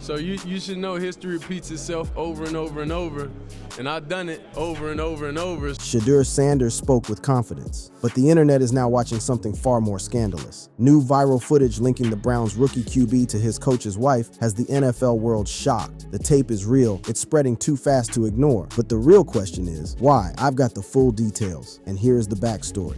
So you should know history repeats itself over and over and over, and I've done it over and over and over. Shedeur Sanders spoke with confidence, but the internet is now watching something far more scandalous. New viral footage linking the Browns' rookie QB to his coach's wife has the NFL world shocked. The tape is real, it's spreading too fast to ignore. But the real question is, why? I've got the full details, and here's the backstory.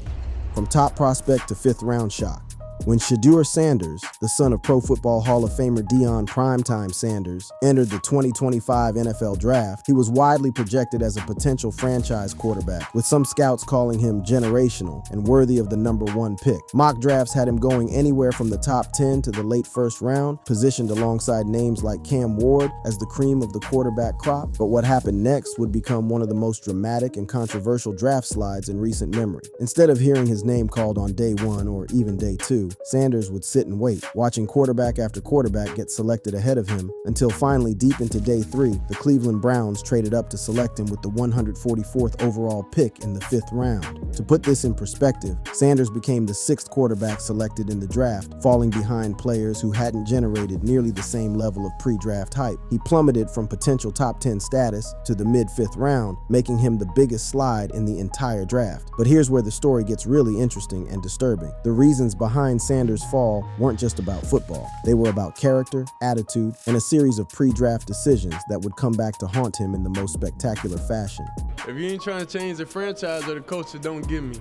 From top prospect to fifth-round shock. When Shedeur Sanders, the son of Pro Football Hall of Famer Deion Primetime Sanders, entered the 2025 NFL Draft, he was widely projected as a potential franchise quarterback, with some scouts calling him generational and worthy of the #1 pick. Mock drafts had him going anywhere from the top 10 to the late first round, positioned alongside names like Cam Ward as the cream of the quarterback crop. But what happened next would become one of the most dramatic and controversial draft slides in recent memory. Instead of hearing his name called on day 1 or even day 2, Sanders would sit and wait, watching quarterback after quarterback get selected ahead of him, until finally deep into day 3, the Cleveland Browns traded up to select him with the 144th overall pick in the 5th round. To put this in perspective, Sanders became the 6th quarterback selected in the draft, falling behind players who hadn't generated nearly the same level of pre-draft hype. He plummeted from potential top 10 status to the mid-5th round, making him the biggest slide in the entire draft. But here's where the story gets really interesting and disturbing. The reasons behind Sanders' fall weren't just about football. They were about character, attitude, and a series of pre-draft decisions that would come back to haunt him in the most spectacular fashion. If you ain't trying to change the franchise or the culture, don't give me.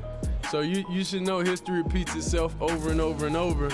So you should know history repeats itself over and over and over,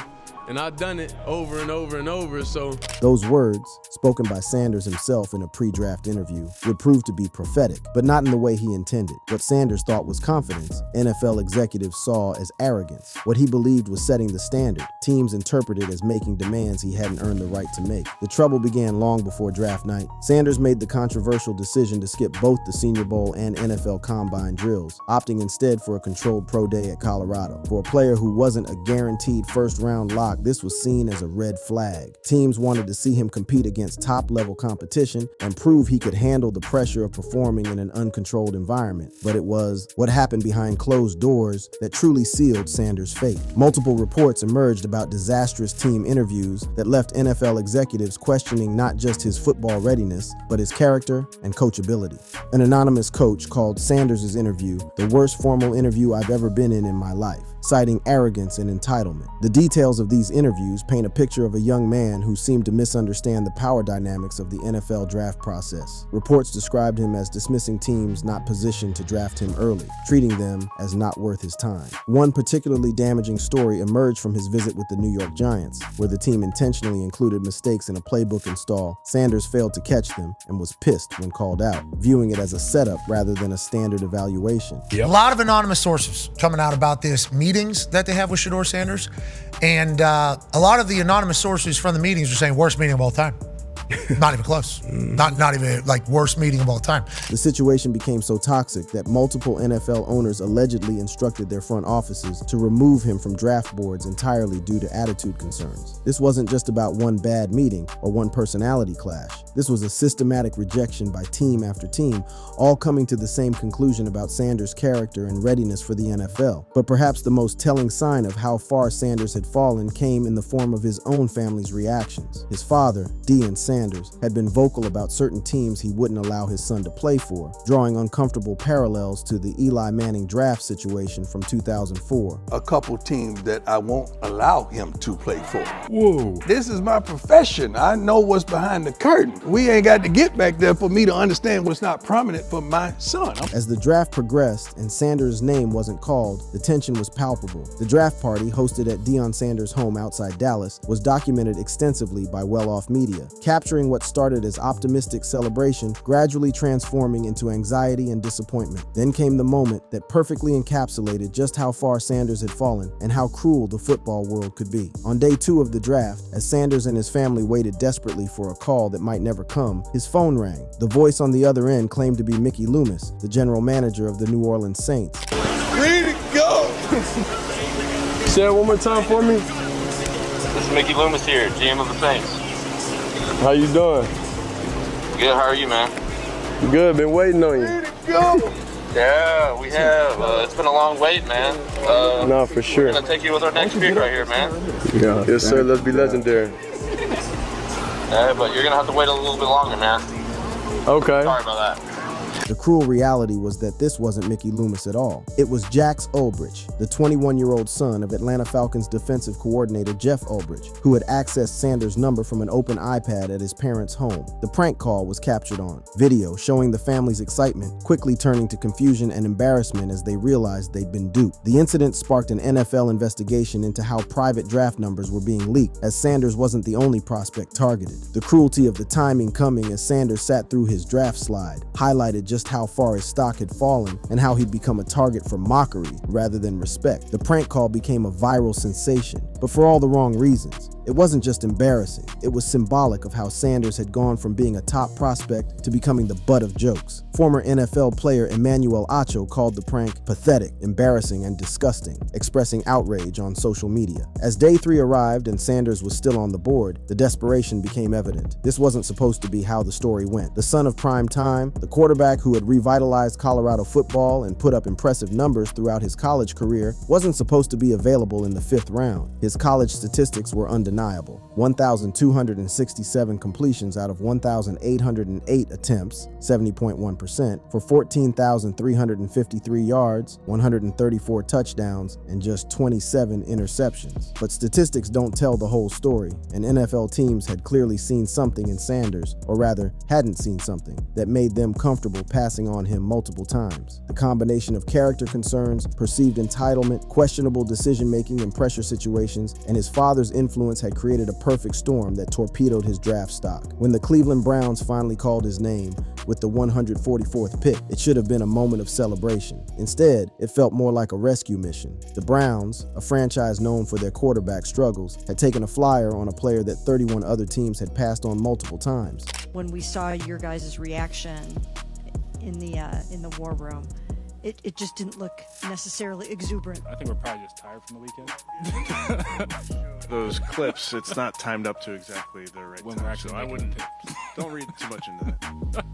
and I've done it over and over and over, so. Those words, spoken by Sanders himself in a pre-draft interview, would prove to be prophetic, but not in the way he intended. What Sanders thought was confidence, NFL executives saw as arrogance. What he believed was setting the standard, teams interpreted as making demands he hadn't earned the right to make. The trouble began long before draft night. Sanders made the controversial decision to skip both the Senior Bowl and NFL Combine drills, opting instead for a controlled pro day at Colorado. For a player who wasn't a guaranteed first-round lock, this was seen as a red flag. Teams wanted to see him compete against top-level competition and prove he could handle the pressure of performing in an uncontrolled environment. But it was what happened behind closed doors that truly sealed Sanders' fate. Multiple reports emerged about disastrous team interviews that left NFL executives questioning not just his football readiness, but his character and coachability. An anonymous coach called Sanders' interview the worst formal interview I've ever been in my life, citing arrogance and entitlement. The details of these interviews paint a picture of a young man who seemed to misunderstand the power dynamics of the NFL draft process. Reports described him as dismissing teams not positioned to draft him early, treating them as not worth his time. One particularly damaging story emerged from his visit with the New York Giants, where the team intentionally included mistakes in a playbook install. Sanders failed to catch them and was pissed when called out, viewing it as a setup rather than a standard evaluation. A lot of anonymous sources coming out about this meetings that they have with Shedeur Sanders, and a lot of the anonymous sources from the meetings are saying worst meeting of all time. Not even close. Not even like worst meeting of all time. The situation became so toxic that multiple NFL owners allegedly instructed their front offices to remove him from draft boards entirely due to attitude concerns. This wasn't just about one bad meeting or one personality clash. This was a systematic rejection by team after team, all coming to the same conclusion about Sanders' character and readiness for the NFL. But perhaps the most telling sign of how far Sanders had fallen came in the form of his own family's reactions. His father, Deion Sanders, had been vocal about certain teams he wouldn't allow his son to play for, drawing uncomfortable parallels to the Eli Manning draft situation from 2004. A couple teams that I won't allow him to play for. Whoa. This is my profession. I know what's behind the curtain. We ain't got to get back there for me to understand what's not prominent for my son. As the draft progressed and Sanders' name wasn't called, the tension was palpable. The draft party, hosted at Deion Sanders' home outside Dallas, was documented extensively by well-off media, capturing what started as optimistic celebration gradually transforming into anxiety and disappointment. Then came the moment that perfectly encapsulated just how far Sanders had fallen and how cruel the football world could be. On day 2 of the draft, as Sanders and his family waited desperately for a call that might never come, his phone rang. The voice on the other end claimed to be Mickey Loomis, the general manager of the New Orleans Saints. Ready to go! Say it one more time for me. This is Mickey Loomis here, GM of the Saints. How you doing? Good, how are you, man? Good, been waiting on you. Ready to go! Yeah, we have. It's been a long wait, man. No, for sure. We're gonna take you with our next pick right here, man. Yeah. Yes, sir, let's be legendary. but you're gonna have to wait a little bit longer, man. Okay. Sorry about that. The cruel reality was that this wasn't Mickey Loomis at all. It was Jax Ulbrich, the 21-year-old son of Atlanta Falcons defensive coordinator Jeff Ulbrich, who had accessed Sanders' number from an open iPad at his parents' home. The prank call was captured on video, showing the family's excitement, quickly turning to confusion and embarrassment as they realized they'd been duped. The incident sparked an NFL investigation into how private draft numbers were being leaked, as Sanders wasn't the only prospect targeted. The cruelty of the timing coming as Sanders sat through his draft slide highlighted just how far his stock had fallen and how he'd become a target for mockery rather than respect. The prank call became a viral sensation, but for all the wrong reasons. It wasn't just embarrassing, it was symbolic of how Sanders had gone from being a top prospect to becoming the butt of jokes. Former NFL player Emmanuel Acho called the prank pathetic, embarrassing, and disgusting, expressing outrage on social media. As day 3 arrived and Sanders was still on the board, the desperation became evident. This wasn't supposed to be how the story went. The son of prime time, the quarterback who had revitalized Colorado football and put up impressive numbers throughout his college career, wasn't supposed to be available in the 5th round. His college statistics were undeniable. 1,267 completions out of 1,808 attempts, 70.1%, for 14,353 yards, 134 touchdowns, and just 27 interceptions. But statistics don't tell the whole story, and NFL teams had clearly seen something in Sanders, or rather, hadn't seen something, that made them comfortable passing on him multiple times. The combination of character concerns, perceived entitlement, questionable decision-making in pressure situations, and his father's influence had created a perfect storm that torpedoed his draft stock. When the Cleveland Browns finally called his name with the 144th pick, it should have been a moment of celebration. Instead, it felt more like a rescue mission. The Browns, a franchise known for their quarterback struggles, had taken a flyer on a player that 31 other teams had passed on multiple times. When we saw your guys' reaction in the war room, it just didn't look necessarily exuberant. I think we're probably just tired from the weekend. Those clips, it's not timed up to exactly the right When time, we're actually so I making wouldn't, don't read too much into that.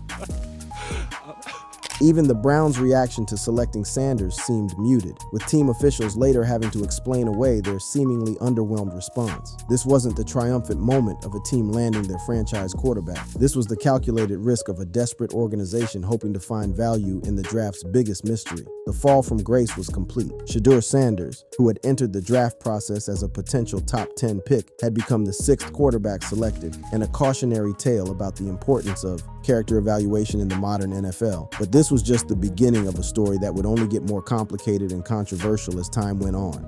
Even the Browns' reaction to selecting Sanders seemed muted, with team officials later having to explain away their seemingly underwhelmed response. This wasn't the triumphant moment of a team landing their franchise quarterback. This was the calculated risk of a desperate organization hoping to find value in the draft's biggest mystery. The fall from grace was complete. Shedeur Sanders, who had entered the draft process as a potential top 10 pick, had become the 6th quarterback selected, and a cautionary tale about the importance of character evaluation in the modern NFL. But this was just the beginning of a story that would only get more complicated and controversial as time went on.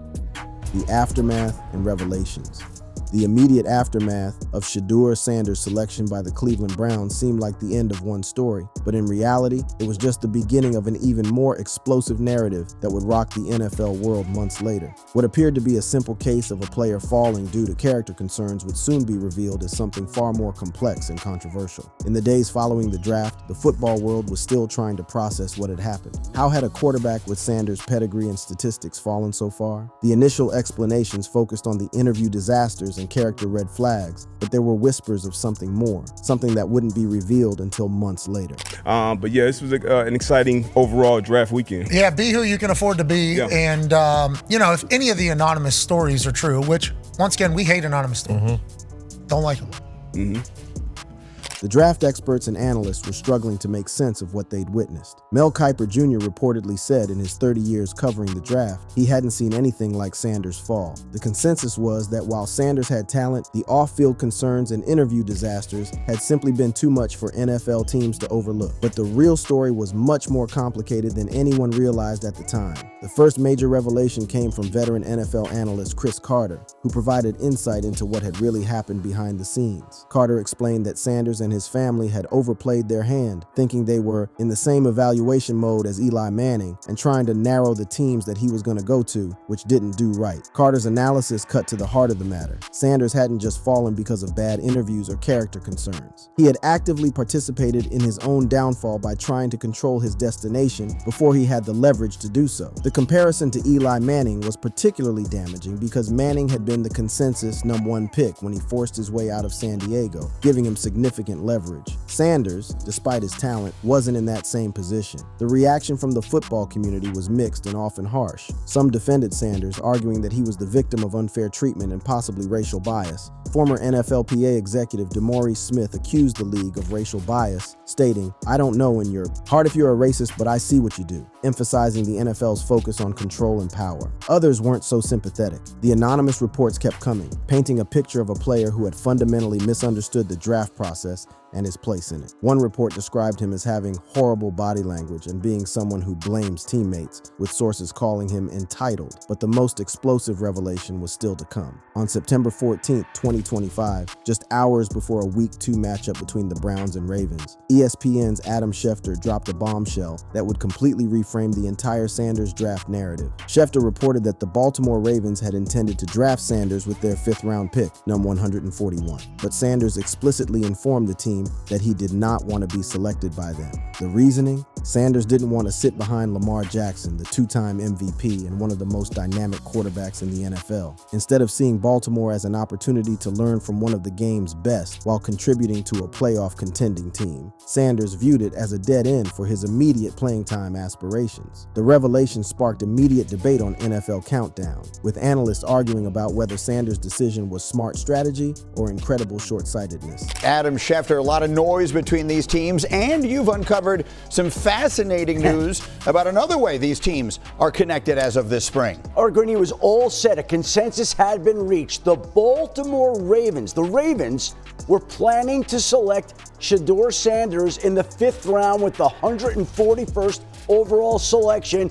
The aftermath and revelations. The immediate aftermath of Shedeur Sanders' selection by the Cleveland Browns seemed like the end of one story, but in reality, it was just the beginning of an even more explosive narrative that would rock the NFL world months later. What appeared to be a simple case of a player falling due to character concerns would soon be revealed as something far more complex and controversial. In the days following the draft, the football world was still trying to process what had happened. How had a quarterback with Sanders' pedigree and statistics fallen so far? The initial explanations focused on the interview disasters and character red flags, but there were whispers of something more, something that wouldn't be revealed until months later. But yeah, this was an exciting overall draft weekend. Yeah, be who you can afford to be. Yeah. And, if any of the anonymous stories are true, which, once again, we hate anonymous stories. Don't like them. The draft experts and analysts were struggling to make sense of what they'd witnessed. Mel Kiper Jr. reportedly said in his 30 years covering the draft, he hadn't seen anything like Sanders' fall. The consensus was that while Sanders had talent, the off-field concerns and interview disasters had simply been too much for NFL teams to overlook. But the real story was much more complicated than anyone realized at the time. The first major revelation came from veteran NFL analyst Chris Carter, who provided insight into what had really happened behind the scenes. Carter explained that Sanders and his family had overplayed their hand, thinking they were in the same evaluation mode as Eli Manning and trying to narrow the teams that he was going to go to, which didn't do right. Carter's analysis cut to the heart of the matter. Sanders hadn't just fallen because of bad interviews or character concerns. He had actively participated in his own downfall by trying to control his destination before he had the leverage to do so. The comparison to Eli Manning was particularly damaging because Manning had been the consensus #1 pick when he forced his way out of San Diego, giving him significant leverage. Sanders, despite his talent, wasn't in that same position. The reaction from the football community was mixed and often harsh. Some defended Sanders, arguing that he was the victim of unfair treatment and possibly racial bias. Former NFLPA executive DeMaurice Smith accused the league of racial bias, stating, "I don't know in your heart if you're a racist, but I see what you do," emphasizing the NFL's focus on control and power. Others weren't so sympathetic. The anonymous reports kept coming, painting a picture of a player who had fundamentally misunderstood the draft process and his place in it. One report described him as having horrible body language and being someone who blames teammates, with sources calling him entitled. But the most explosive revelation was still to come. On September 14, 2025, just hours before a Week 2 matchup between the Browns and Ravens, ESPN's Adam Schefter dropped a bombshell that would completely reframe the entire Sanders draft narrative. Schefter reported that the Baltimore Ravens had intended to draft Sanders with their 5th-round pick, number 141. But Sanders explicitly informed the team that he did not want to be selected by them. The reasoning? Sanders didn't want to sit behind Lamar Jackson, the 2-time MVP and one of the most dynamic quarterbacks in the NFL. Instead of seeing Baltimore as an opportunity to learn from one of the game's best while contributing to a playoff contending team, Sanders viewed it as a dead end for his immediate playing time aspirations. The revelation sparked immediate debate on NFL Countdown, with analysts arguing about whether Sanders' decision was smart strategy or incredible short-sightedness. Adam Schefter, a lot of noise between these teams, and you've uncovered some fascinating news about another way these teams are connected as of this spring. Gurney was all set. A consensus had been reached. The Baltimore Ravens, were planning to select Shedeur Sanders in the 5th round with the 141st overall selection.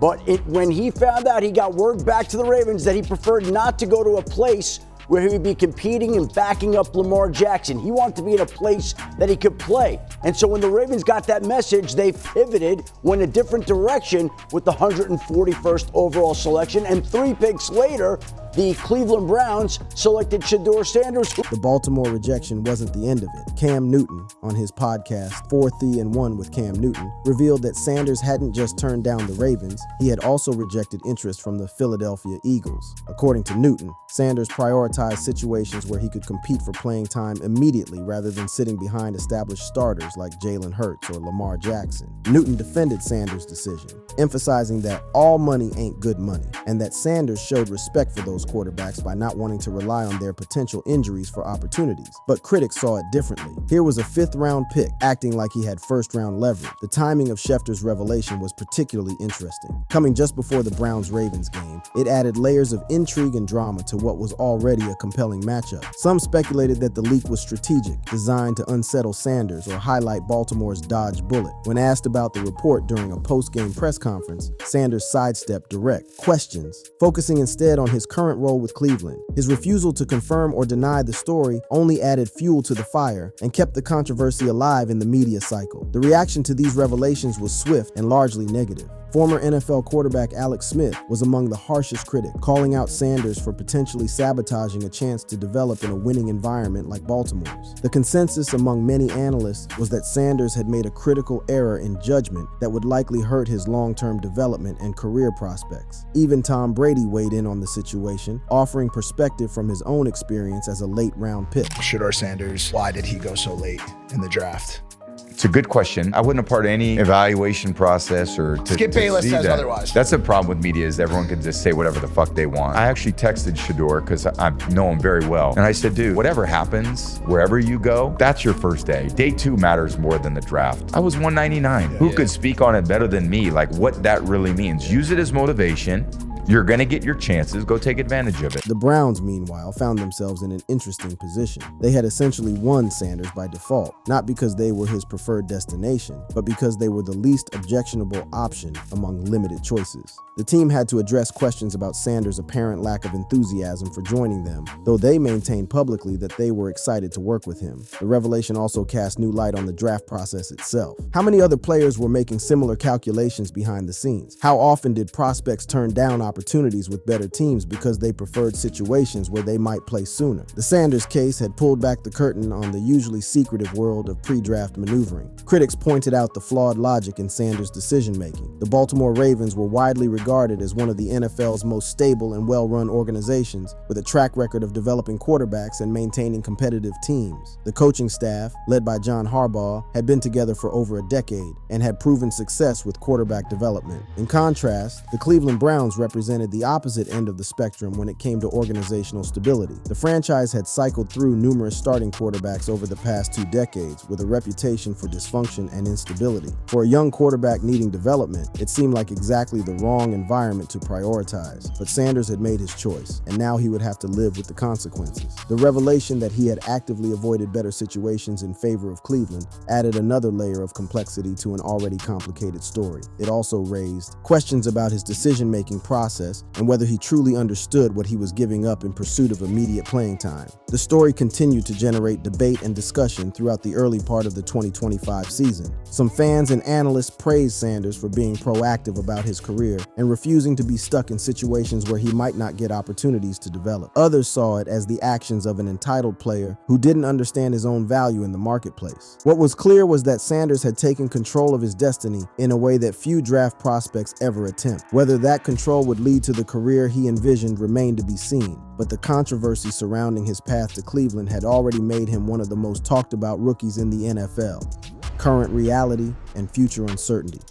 But when he found out, he got word back to the Ravens that he preferred not to go to a place where he would be competing and backing up Lamar Jackson. He wanted to be in a place that he could play. And so when the Ravens got that message, they pivoted, went a different direction with the 141st overall selection. And 3 picks later, the Cleveland Browns selected Shedeur Sanders. The Baltimore rejection wasn't the end of it. Cam Newton, on his podcast 4-1 with Cam Newton, revealed that Sanders hadn't just turned down the Ravens, he had also rejected interest from the Philadelphia Eagles. According to Newton, Sanders prioritized situations where he could compete for playing time immediately rather than sitting behind established starters like Jalen Hurts or Lamar Jackson. Newton defended Sanders' decision, emphasizing that all money ain't good money, and that Sanders showed respect for those quarterbacks by not wanting to rely on their potential injuries for opportunities. But critics saw it differently. Here was a 5th-round pick acting like he had 1st-round leverage. The timing of Schefter's revelation was particularly interesting. Coming just before the Browns-Ravens game, it added layers of intrigue and drama to what was already a compelling matchup. Some speculated that the leak was strategic, designed to unsettle Sanders or highlight Baltimore's dodged bullet. When asked about the report during a post-game press conference, Sanders sidestepped direct questions, focusing instead on his current role with Cleveland. His refusal to confirm or deny the story only added fuel to the fire and kept the controversy alive in the media cycle. The reaction to these revelations was swift and largely negative. Former NFL quarterback Alex Smith was among the harshest critics, calling out Sanders for potentially sabotaging a chance to develop in a winning environment like Baltimore's. The consensus among many analysts was that Sanders had made a critical error in judgment that would likely hurt his long-term development and career prospects. Even Tom Brady weighed in on the situation, offering perspective from his own experience as a late-round pick. Shedeur Sanders, why did he go so late in the draft? It's a good question. I wasn't a part of any evaluation process or to Skip Bayless says that. otherwise. That's the problem with media is everyone can just say whatever the fuck they want. I actually texted Shedeur because I know him very well. And I said, dude, whatever happens, wherever you go, that's your first day. Day 2 matters more than the draft. I was 199. Who could speak on it better than me? Like what that really means. Use it as motivation. You're going to get your chances. Go take advantage of it. The Browns, meanwhile, found themselves in an interesting position. They had essentially won Sanders by default, not because they were his preferred destination, but because they were the least objectionable option among limited choices. The team had to address questions about Sanders' apparent lack of enthusiasm for joining them, though they maintained publicly that they were excited to work with him. The revelation also cast new light on the draft process itself. How many other players were making similar calculations behind the scenes? How often did prospects turn down opportunities with better teams because they preferred situations where they might play sooner. The Sanders case had pulled back the curtain on the usually secretive world of pre-draft maneuvering. Critics pointed out the flawed logic in Sanders' decision-making. The Baltimore Ravens were widely regarded as one of the NFL's most stable and well-run organizations, with a track record of developing quarterbacks and maintaining competitive teams. The coaching staff, led by John Harbaugh, had been together for over a decade and had proven success with quarterback development. In contrast, the Cleveland Browns represented the opposite end of the spectrum when it came to organizational stability. The franchise had cycled through numerous starting quarterbacks over the past 2 decades, with a reputation for dysfunction and instability. For a young quarterback needing development, it seemed like exactly the wrong environment to prioritize. But Sanders had made his choice, and now he would have to live with the consequences. The revelation that he had actively avoided better situations in favor of Cleveland added another layer of complexity to an already complicated story. It also raised questions about his decision-making process and whether he truly understood what he was giving up in pursuit of immediate playing time. The story continued to generate debate and discussion throughout the early part of the 2025 season. Some fans and analysts praised Sanders for being proactive about his career and refusing to be stuck in situations where he might not get opportunities to develop. Others saw it as the actions of an entitled player who didn't understand his own value in the marketplace. What was clear was that Sanders had taken control of his destiny in a way that few draft prospects ever attempt. Whether that control would lead to the career he envisioned remained to be seen, but the controversy surrounding his path to Cleveland had already made him one of the most talked about rookies in the NFL. Current reality and future uncertainty.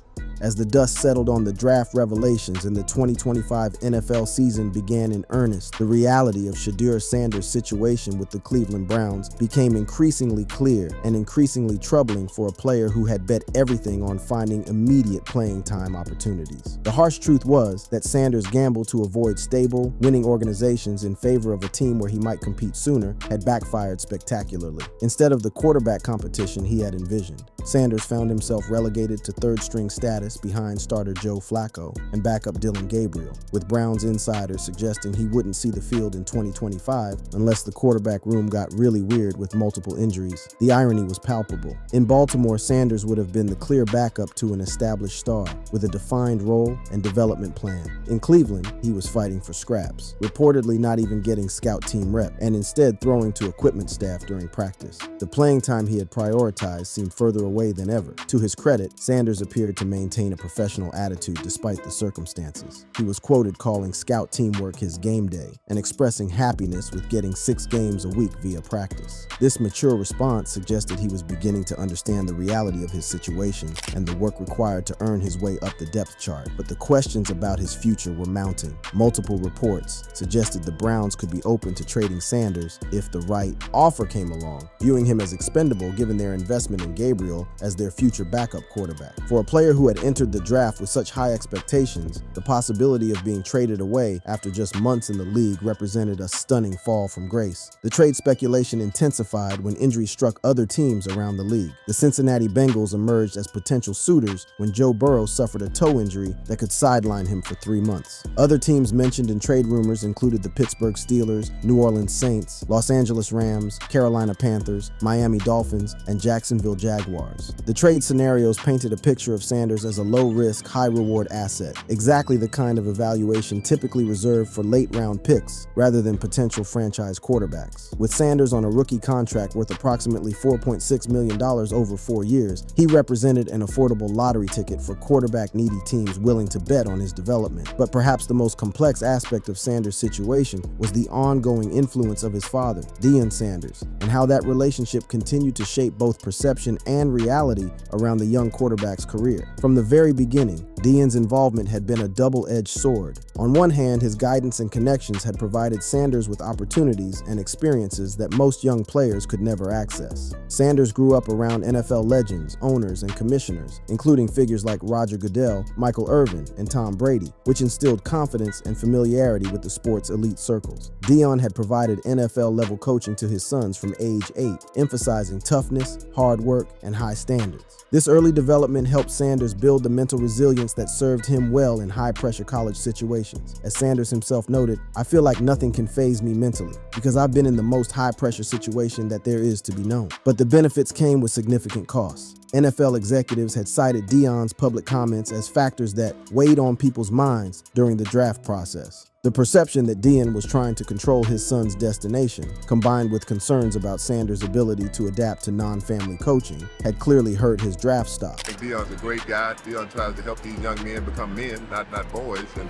As the dust settled on the draft revelations and the 2025 NFL season began in earnest, the reality of Shedeur Sanders' situation with the Cleveland Browns became increasingly clear and increasingly troubling for a player who had bet everything on finding immediate playing time opportunities. The harsh truth was that Sanders' gamble to avoid stable, winning organizations in favor of a team where he might compete sooner had backfired spectacularly. Instead of the quarterback competition he had envisioned, Sanders found himself relegated to third-string status behind starter Joe Flacco and backup Dylan Gabriel, with Browns insiders suggesting he wouldn't see the field in 2025 unless the quarterback room got really weird with multiple injuries. The irony was palpable. In Baltimore, Sanders would have been the clear backup to an established star, with a defined role and development plan. In Cleveland, he was fighting for scraps, reportedly not even getting scout team rep, and instead throwing to equipment staff during practice. The playing time he had prioritized seemed further away than ever. To his credit, Sanders appeared to maintain a professional attitude despite the circumstances. He was quoted calling scout teamwork his game day and expressing happiness with getting 6 games a week via practice. This mature response suggested he was beginning to understand the reality of his situation and the work required to earn his way up the depth chart. But the questions about his future were mounting. Multiple reports suggested the Browns could be open to trading Sanders if the right offer came along, viewing him as expendable given their investment in Gabriel as their future backup quarterback. For a player who had entered the draft with such high expectations, the possibility of being traded away after just months in the league represented a stunning fall from grace. The trade speculation intensified when injuries struck other teams around the league. The Cincinnati Bengals emerged as potential suitors when Joe Burrow suffered a toe injury that could sideline him for 3 months. Other teams mentioned in trade rumors included the Pittsburgh Steelers, New Orleans Saints, Los Angeles Rams, Carolina Panthers, Miami Dolphins, and Jacksonville Jaguars. The trade scenarios painted a picture of Sanders as a low-risk, high-reward asset, exactly the kind of evaluation typically reserved for late-round picks rather than potential franchise quarterbacks. With Sanders on a rookie contract worth approximately $4.6 million over 4 years, he represented an affordable lottery ticket for quarterback-needy teams willing to bet on his development. But perhaps the most complex aspect of Sanders' situation was the ongoing influence of his father, Deion Sanders, and how that relationship continued to shape both perception and reality around the young quarterback's career. From the very beginning, Deion's involvement had been a double-edged sword. On one hand, his guidance and connections had provided Sanders with opportunities and experiences that most young players could never access. Sanders grew up around NFL legends, owners, and commissioners, including figures like Roger Goodell, Michael Irvin, and Tom Brady, which instilled confidence and familiarity with the sport's elite circles. Deion had provided NFL-level coaching to his sons from age 8, emphasizing toughness, hard work, and high standards. This early development helped Sanders build build the mental resilience that served him well in high-pressure college situations. As Sanders himself noted, "I feel like nothing can faze me mentally because I've been in the most high-pressure situation that there is to be known." But the benefits came with significant costs. NFL executives had cited Deion's public comments as factors that weighed on people's minds during the draft process. The perception that Deion was trying to control his son's destination, combined with concerns about Sanders' ability to adapt to non-family coaching, had clearly hurt his draft stock. Deion's a great guy. Deion tries to help these young men become men, not boys. And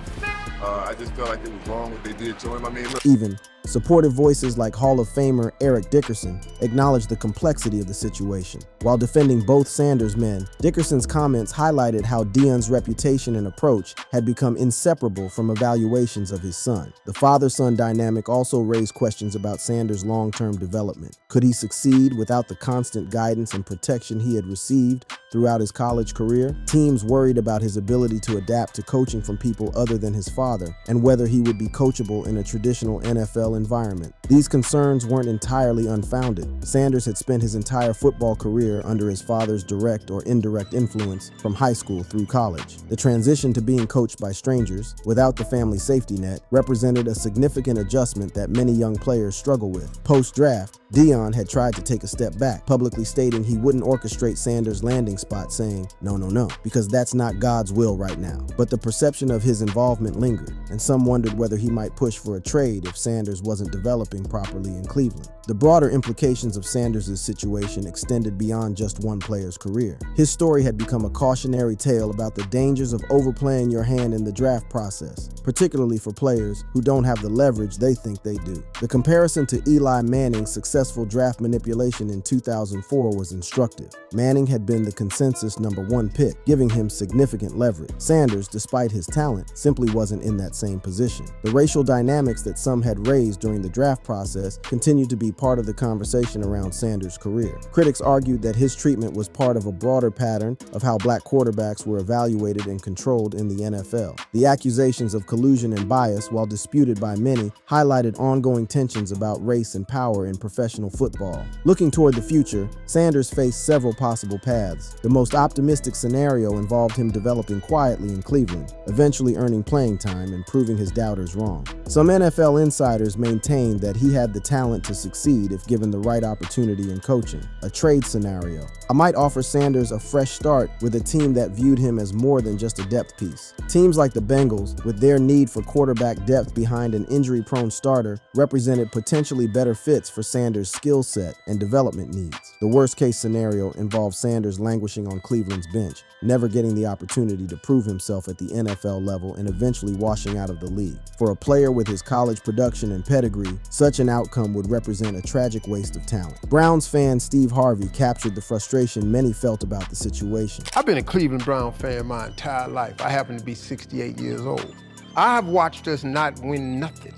I just felt like it was wrong what they did to him. I mean, look. Even supportive voices like Hall of Famer Eric Dickerson acknowledged the complexity of the situation. While defending both Sanders men, Dickerson's comments highlighted how Deion's reputation and approach had become inseparable from evaluations of his son. The father-son dynamic also raised questions about Sanders' long-term development. Could he succeed without the constant guidance and protection he had received throughout his college career? Teams worried about his ability to adapt to coaching from people other than his father, and whether he would be coachable in a traditional NFL environment. These concerns weren't entirely unfounded. Sanders had spent his entire football career under his father's direct or indirect influence from high school through college. The transition to being coached by strangers, without the family safety net, represented a significant adjustment that many young players struggle with. Post-draft, Deion had tried to take a step back, publicly stating he wouldn't orchestrate Sanders' landing spot, saying, no, because that's not God's will right now. But the perception of his involvement lingered, and some wondered whether he might push for a trade if Sanders wasn't developing properly in Cleveland. The broader implications of Sanders' situation extended beyond just one player's career. His story had become a cautionary tale about the dangers of overplaying your hand in the draft process, particularly for players who don't have the leverage they think they do. The comparison to Eli Manning's successful draft manipulation in 2004 was instructive. Manning had been the consensus #1 pick, giving him significant leverage. Sanders, despite his talent, simply wasn't in that same position. The racial dynamics that some had raised during the draft process continued to be part of the conversation around Sanders' career. Critics argued that his treatment was part of a broader pattern of how black quarterbacks were evaluated and controlled in the NFL. The accusations of collusion and bias, while disputed by many, highlighted ongoing tensions about race and power in professional football. Looking toward the future, Sanders faced several possible paths. The most optimistic scenario involved him developing quietly in Cleveland, eventually earning playing time and proving his doubters wrong. Some NFL insiders maintained that he had the talent to succeed if given the right opportunity in coaching. A trade scenario. I might offer Sanders a fresh start with a team that viewed him as more than just a depth piece. Teams like the Bengals, with their need for quarterback depth behind an injury-prone starter, represented potentially better fits for Sanders' skill set and development needs. The worst-case scenario involved Sanders languishing on Cleveland's bench, never getting the opportunity to prove himself at the NFL level and eventually washing out of the league. For a player with his college production and pedigree, such an outcome would represent a tragic waste of talent. Browns fan Steve Harvey captured the frustration many felt about the situation. I've been a Cleveland Brown fan my entire life. I happen to be 68 years old. I have watched us not win nothing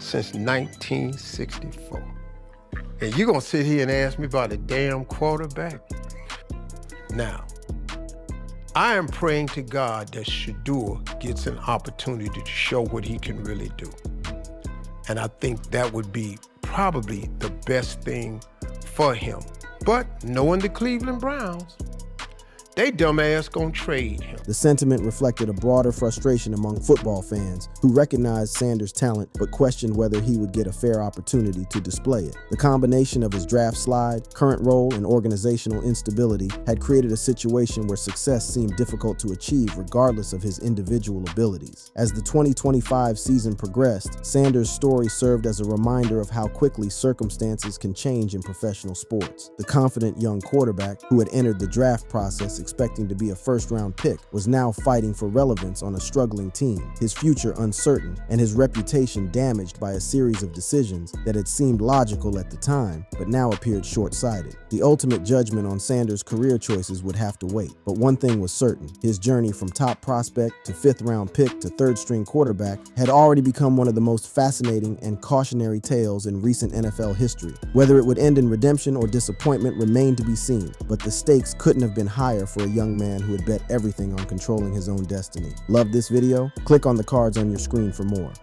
since 1964. And you're gonna sit here and ask me about a damn quarterback? Now, I am praying to God that Shedeur gets an opportunity to show what he can really do. And I think that would be probably the best thing for him. But knowing the Cleveland Browns, they dumbass gonna trade him. The sentiment reflected a broader frustration among football fans who recognized Sanders' talent but questioned whether he would get a fair opportunity to display it. The combination of his draft slide, current role, and organizational instability had created a situation where success seemed difficult to achieve regardless of his individual abilities. As the 2025 season progressed, Sanders' story served as a reminder of how quickly circumstances can change in professional sports. The confident young quarterback who had entered the draft process expecting to be a first-round pick, was now fighting for relevance on a struggling team, his future uncertain, and his reputation damaged by a series of decisions that had seemed logical at the time, but now appeared short-sighted. The ultimate judgment on Sanders' career choices would have to wait, but one thing was certain: his journey from top prospect to fifth-round pick to third-string quarterback had already become one of the most fascinating and cautionary tales in recent NFL history. Whether it would end in redemption or disappointment remained to be seen, but the stakes couldn't have been higher for a young man who had bet everything on controlling his own destiny. Love this video? Click on the cards on your screen for more.